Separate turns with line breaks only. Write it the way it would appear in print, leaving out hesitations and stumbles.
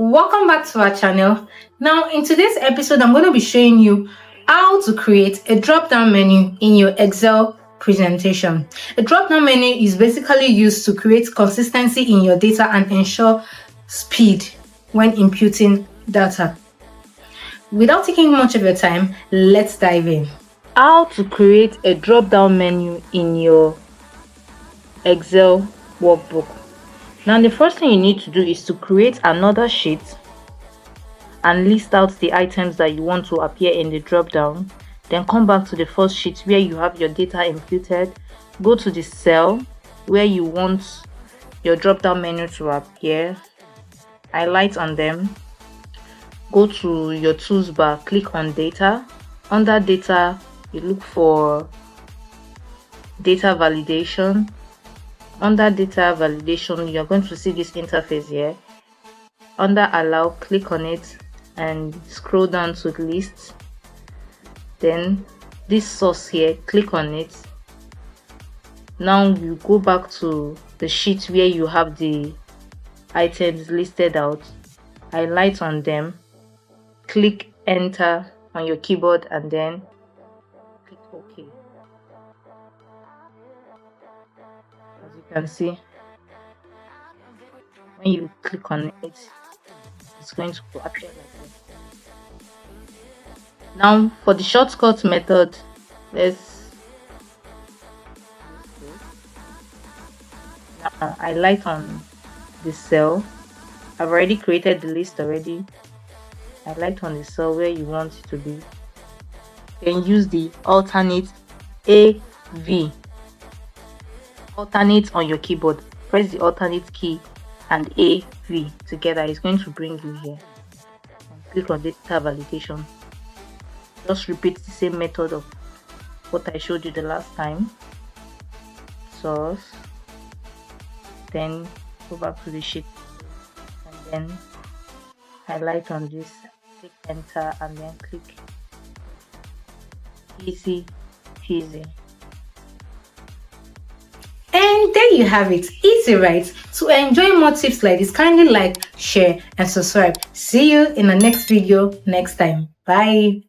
Welcome back to our channel. Now, in today's episode, I'm going to be showing you how to create a drop-down menu in your Excel presentation. A drop-down menu is basically used to create consistency in your data and ensure speed when inputting data. Without taking much of your time, let's dive in. How to create a drop-down menu in your Excel workbook. Now, the first thing you need to do is to create another sheet and list out the items that you want to appear in the drop down. Then come back to the first sheet where you have your data imputed. Go to the cell where you want your drop down menu to appear. Highlight on them. Go to your tools bar, click on data. Under data, you look for data validation. Under data validation, you're going to see this interface here. Under allow, click on it and scroll down to list. Then this source here, click on it. Now you go back to the sheet where you have the items listed out. Highlight on them, click enter on your keyboard and then click OK. As you can see, when you click on it, it's going to appear like this. Now for the shortcut method, let's highlight on the cell. I've already created the list already. Highlight on the cell where you want it to be. Then use the alternate AV. Alternate on your keyboard. Press the alternate key and AV together. It's going to bring you here. Click on data validation. Just repeat the same method of what I showed you the last time. Source. Then go back to the sheet and then highlight on this, click enter and then click easy peasy. And there you have it. Easy, right? To enjoy more tips like this, kindly like, share and subscribe. See you in the next video next time. Bye.